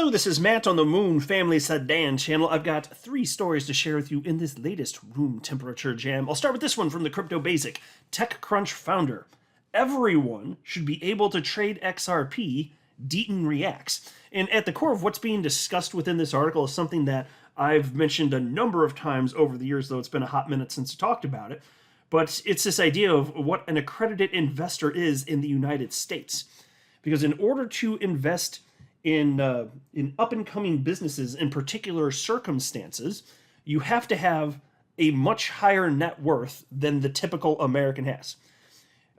Hello, this is Matt on the Moon Family Sedan channel. I've got 3 stories to share with you in this latest room temperature jam. I'll start with this one from the Crypto Basic. TechCrunch founder. Everyone should be able to trade XRP. DEATON reacts. And at the core of what's being discussed within this article is something that I've mentioned a number of times over the years, though it's been a hot minute since I talked about it. But it's this idea of what an accredited investor is in the United States. Because in order to invest in up-and-coming businesses in particular circumstances, you have to have a much higher net worth than the typical American has.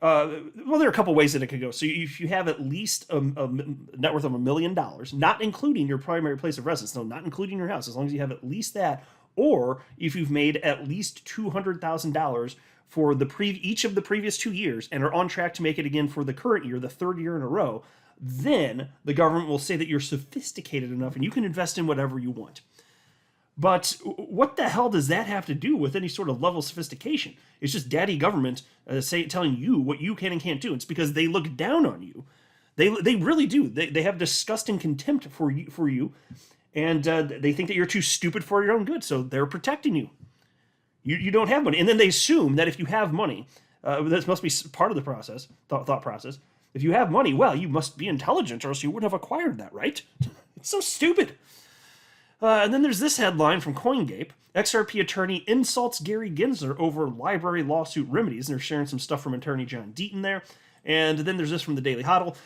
Well, there are a couple ways that it could go. So if you have at least a net worth of $1 million, not including your primary place of residence, no, not including your house, as long as you have at least that, or if you've made at least $200,000 for each of the previous 2 years and are on track to make it again for the current year, the 3rd year in a row, then the government will say that you're sophisticated enough and you can invest in whatever you want. But what the hell does that have to do with any sort of level of sophistication? It's just daddy government telling you what you can and can't do. It's because they look down on you. They really do. They have disgusting contempt for you, and they think that you're too stupid for your own good, so they're protecting you. You don't have money. And then they assume that if you have money, this must be part of the process, thought process. If you have money, well, you must be intelligent or else you wouldn't have acquired that, right? It's so stupid. And then there's this headline from CoinGape. XRP attorney insults Gary Gensler over library lawsuit remedies. And they're sharing some stuff from attorney John DEATON there. And then there's this from the Daily Hodl.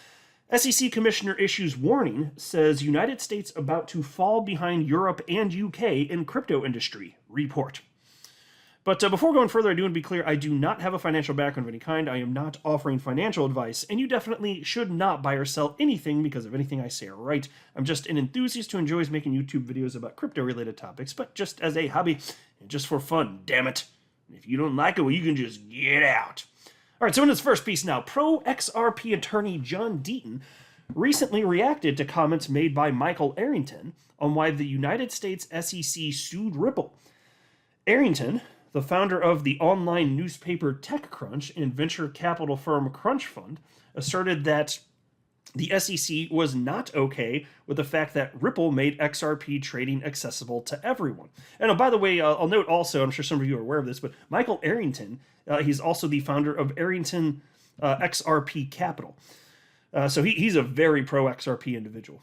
SEC commissioner issues warning, says United States about to fall behind Europe and UK in crypto industry. Report. But before going further, I do want to be clear, I do not have a financial background of any kind. I am not offering financial advice, and you definitely should not buy or sell anything because of anything I say or write. I'm just an enthusiast who enjoys making YouTube videos about crypto-related topics, but just as a hobby and just for fun, damn it. If you don't like it, well, you can just get out. All right, so in this first piece now, pro-XRP attorney John DEATON recently reacted to comments made by Michael Arrington on why the United States SEC sued Ripple. Arrington, the founder of the online newspaper TechCrunch and venture capital firm Crunch Fund, asserted that the SEC was not okay with the fact that Ripple made XRP trading accessible to everyone. And by the way, I'll note also, I'm sure some of you are aware of this, but Michael Arrington, he's also the founder of Arrington XRP Capital. So he's a very pro-XRP individual.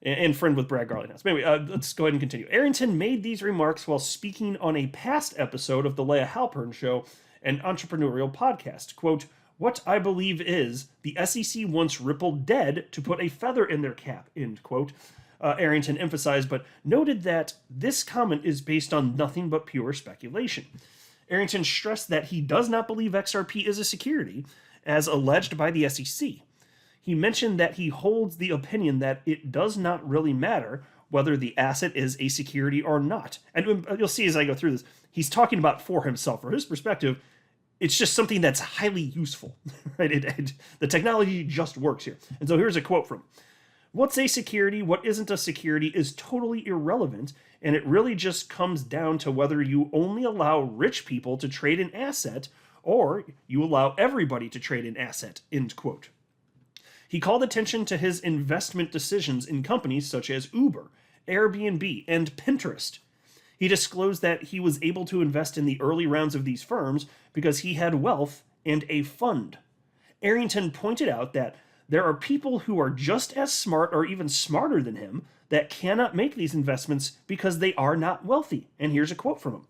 And friend with Brad Garlinghouse. But anyway, let's go ahead and continue. Arrington made these remarks while speaking on a past episode of the Leah Halpern Show, an entrepreneurial podcast. Quote, "What I believe is the SEC wants Ripple dead to put a feather in their cap," end quote. Arrington emphasized, but noted that this comment is based on nothing but pure speculation. Arrington stressed that he does not believe XRP is a security, as alleged by the SEC. He mentioned that he holds the opinion that it does not really matter whether the asset is a security or not. And you'll see as I go through this, he's talking about for himself. From his perspective, it's just something that's highly useful. Right? The technology just works here. And so here's a quote from him. "What's a security, what isn't a security is totally irrelevant, and it really just comes down to whether you only allow rich people to trade an asset or you allow everybody to trade an asset," end quote. He called attention to his investment decisions in companies such as Uber, Airbnb, and Pinterest. He disclosed that he was able to invest in the early rounds of these firms because he had wealth and a fund. Arrington pointed out that there are people who are just as smart or even smarter than him that cannot make these investments because they are not wealthy. And here's a quote from him.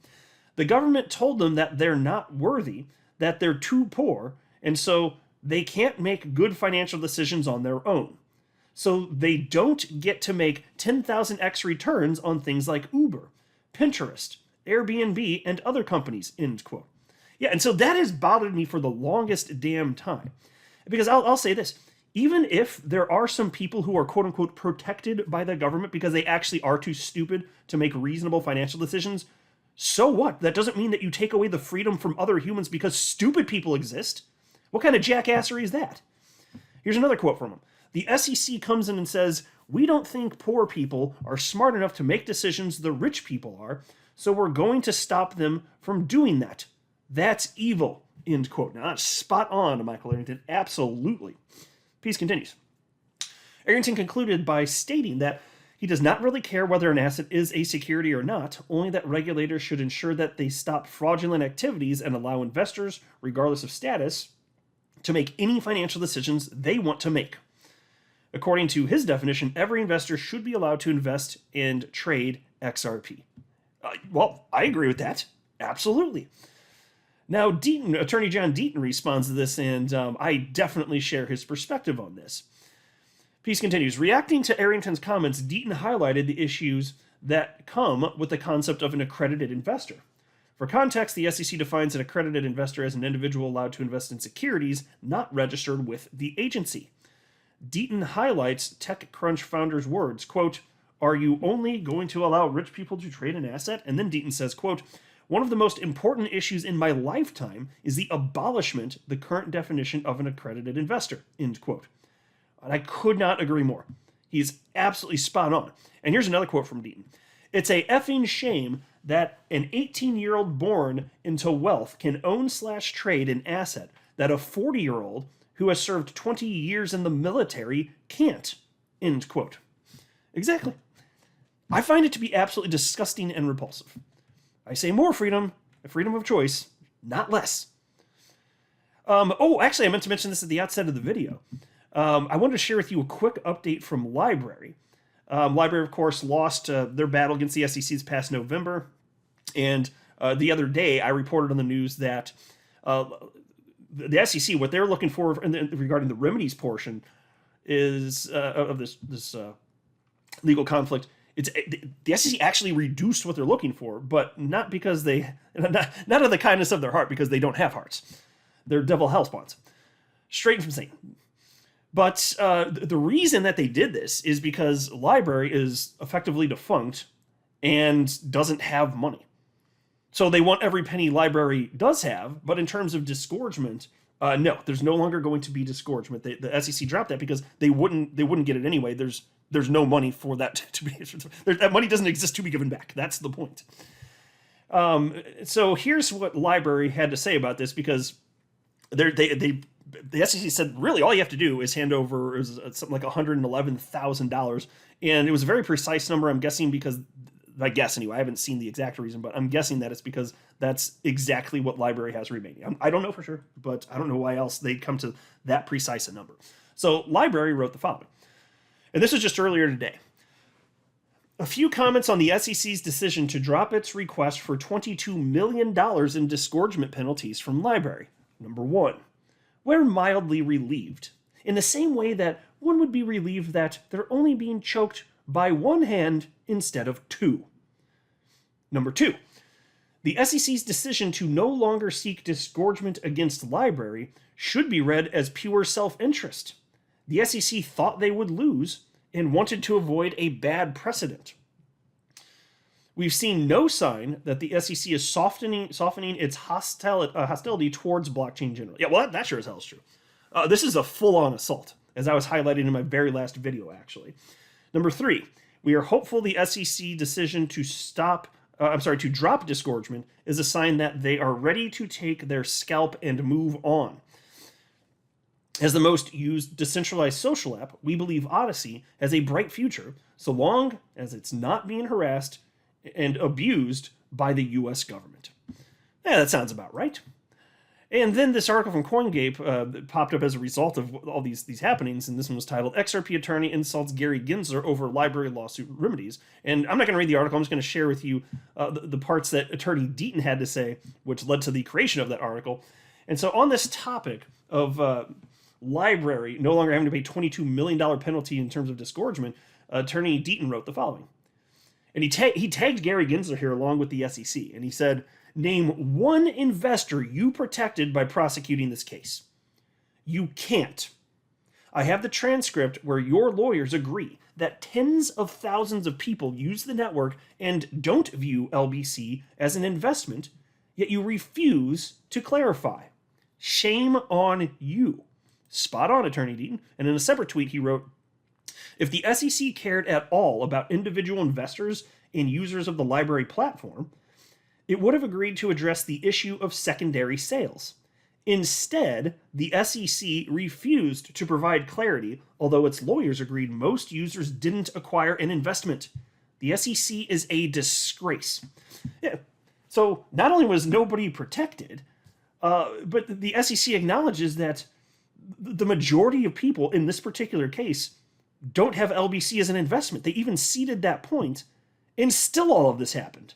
"The government told them that they're not worthy, that they're too poor, and so they can't make good financial decisions on their own. So they don't get to make 10,000x returns on things like Uber, Pinterest, Airbnb, and other companies," end quote. Yeah, and so that has bothered me for the longest damn time. Because I'll say this, even if there are some people who are quote-unquote protected by the government because they actually are too stupid to make reasonable financial decisions, so what? That doesn't mean that you take away the freedom from other humans because stupid people exist. What kind of jackassery is that? Here's another quote from him. "The SEC comes in and says, we don't think poor people are smart enough to make decisions the rich people are, so we're going to stop them from doing that. That's evil," end quote. Now that's spot on, Michael Arrington. Absolutely. Piece continues. Arrington concluded by stating that He does not really care whether an asset is a security or not, only that regulators should ensure that they stop fraudulent activities and allow investors, regardless of status, to make any financial decisions they want to make. According to his definition, every investor should be allowed to invest and trade XRP. Well, I agree with that. Absolutely. Now, DEATON, Attorney John DEATON responds to this, and I definitely share his perspective on this. Piece continues, reacting to Arrington's comments, DEATON highlighted the issues that come with the concept of an accredited investor. For context, the SEC defines an accredited investor as an individual allowed to invest in securities not registered with the agency. DEATON highlights TechCrunch founder's words, quote, "Are you only going to allow rich people to trade an asset?" And then DEATON says, quote, "One of the most important issues in my lifetime is the abolishment, the current definition of an accredited investor," end quote. And I could not agree more. He's absolutely spot on. And here's another quote from DEATON. "It's a effing shame that an 18-year-old born into wealth can own/trade an asset that a 40-year-old who has served 20 years in the military can't," end quote. Exactly. I find it to be absolutely disgusting and repulsive. I say more freedom, freedom of choice, not less. Actually, I meant to mention this at the outset of the video. I wanted to share with you a quick update from Library. Library, of course, lost their battle against the SEC this past November. And the other day, I reported on the news that the SEC, what they're looking for regarding the remedies portion is of this legal conflict. The SEC actually reduced what they're looking for, but not because not of the kindness of their heart, because they don't have hearts. They're devil hell spawns, straight from Satan. But the reason that they did this is because Library is effectively defunct and doesn't have money. So they want every penny Library does have, but in terms of disgorgement, no, there's no longer going to be disgorgement. The SEC dropped that because they wouldn't get it anyway. There's no money for that to be. That money doesn't exist to be given back. That's the point. So here's what Library had to say about this, because the SEC said, really, all you have to do is hand over something like $111,000. And it was a very precise number, I'm guessing, because, I guess anyway, I haven't seen the exact reason, but I'm guessing that it's because that's exactly what Library has remaining. I don't know for sure, but I don't know why else they'd come to that precise a number. So Library wrote the following. And this was just earlier today. A few comments on the SEC's decision to drop its request for $22 million in disgorgement penalties from Library. Number one, we're mildly relieved, in the same way that one would be relieved that they're only being choked by one hand instead of two. Number two, the SEC's decision to no longer seek disgorgement against Library should be read as pure self-interest. The SEC thought they would lose and wanted to avoid a bad precedent. We've seen no sign that the SEC is softening its hostility towards blockchain generally. Yeah, well, that sure as hell is true. This is a full-on assault, as I was highlighting in my very last video, actually. Number three, we are hopeful the SEC decision to drop disgorgement is a sign that they are ready to take their scalp and move on. As the most used decentralized social app, we believe Odyssey has a bright future, so long as it's not being harassed and abused by the U.S. government. Yeah, that sounds about right. And then this article from CoinGape popped up as a result of all these happenings, and this one was titled, XRP Attorney Insults Gary Gensler Over Library Lawsuit Remedies. And I'm not going to read the article, I'm just going to share with you the parts that Attorney DEATON had to say, which led to the creation of that article. And so on this topic of Library no longer having to pay $22 million penalty in terms of disgorgement, Attorney DEATON wrote the following. And he tagged Gary Gensler here along with the SEC, and he said, "Name one investor you protected by prosecuting this case." You can't. I have the transcript where your lawyers agree that tens of thousands of people use the network and don't view LBC as an investment, yet you refuse to clarify. Shame on you. Spot on, Attorney DEATON. And in a separate tweet, he wrote, if the SEC cared at all about individual investors and users of the Library platform, it would have agreed to address the issue of secondary sales. Instead, the SEC refused to provide clarity, although its lawyers agreed most users didn't acquire an investment. The SEC is a disgrace. Yeah. So not only was nobody protected, but the SEC acknowledges that the majority of people in this particular case don't have LBC as an investment. They even ceded that point, and still all of this happened.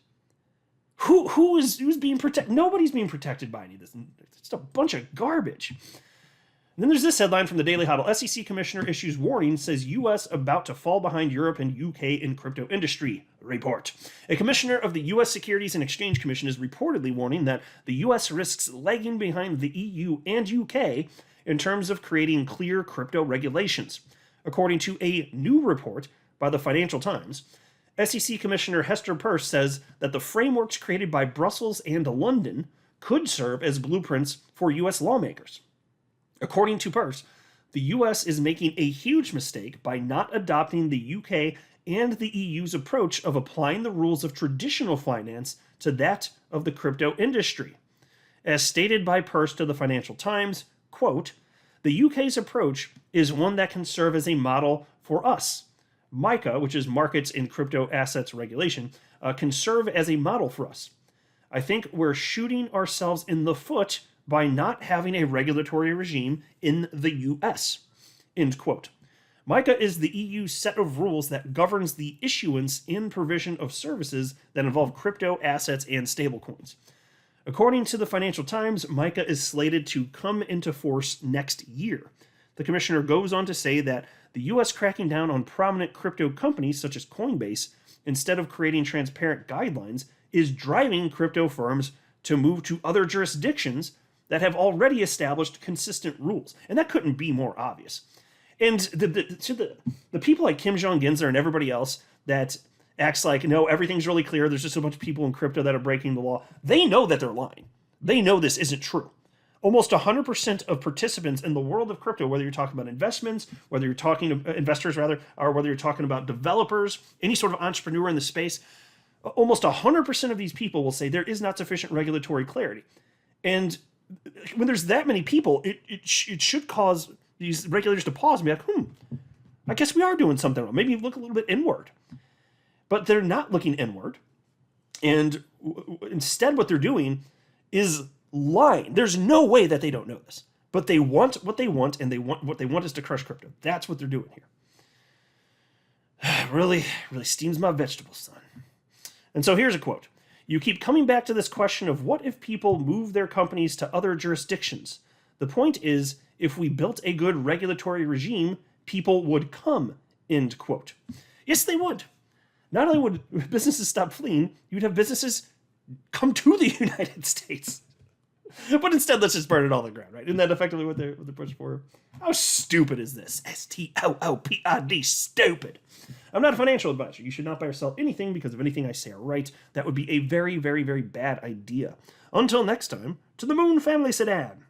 Who's being protected? Nobody's being protected by any of this. It's just a bunch of garbage. And then there's this headline from the Daily Huddle. SEC Commissioner issues warning, says U.S. about to fall behind Europe and U.K. in crypto industry. Report. A commissioner of the U.S. Securities and Exchange Commission is reportedly warning that the U.S. risks lagging behind the EU and U.K. in terms of creating clear crypto regulations. According to a new report by the Financial Times, SEC Commissioner Hester Peirce says that the frameworks created by Brussels and London could serve as blueprints for U.S. lawmakers. According to Peirce, the U.S. is making a huge mistake by not adopting the U.K. and the EU's approach of applying the rules of traditional finance to that of the crypto industry. As stated by Peirce to the Financial Times, quote, the UK's approach is one that can serve as a model for us. MiCA, which is Markets in Crypto Assets Regulation, can serve as a model for us. I think we're shooting ourselves in the foot by not having a regulatory regime in the US. End quote. MiCA is the EU's set of rules that governs the issuance and provision of services that involve crypto assets and stablecoins. According to the Financial Times, MiCA is slated to come into force next year. The commissioner goes on to say that the U.S. cracking down on prominent crypto companies such as Coinbase, instead of creating transparent guidelines, is driving crypto firms to move to other jurisdictions that have already established consistent rules. And that couldn't be more obvious. And the people like Kim Jong-Ginza and everybody else that acts like, no, everything's really clear, there's just a bunch of people in crypto that are breaking the law, they know that they're lying. They know this isn't true. Almost 100% of participants in the world of crypto, whether you're talking about investments, whether you're talking to investors rather, or whether you're talking about developers, any sort of entrepreneur in the space, almost 100% of these people will say there is not sufficient regulatory clarity. And when there's that many people, it should cause these regulators to pause and be like, I guess we are doing something wrong. Maybe look a little bit inward. But they're not looking inward. And instead what they're doing is lying. There's no way that they don't know this. But they want what they want, and what they want is to crush crypto. That's what they're doing here. Really steams my vegetables, son. And so here's a quote. You keep coming back to this question of what if people move their companies to other jurisdictions? The point is, if we built a good regulatory regime, people would come, end quote. Yes, they would. Not only would businesses stop fleeing, you'd have businesses come to the United States. But instead, let's just burn it all to the ground, right? Isn't that effectively what they're pushing for? How stupid is this? STOOPID, stupid. I'm not a financial advisor. You should not buy or sell anything because of anything I say or write. That would be a very, very, very bad idea. Until next time, to the Moon Family Sedan.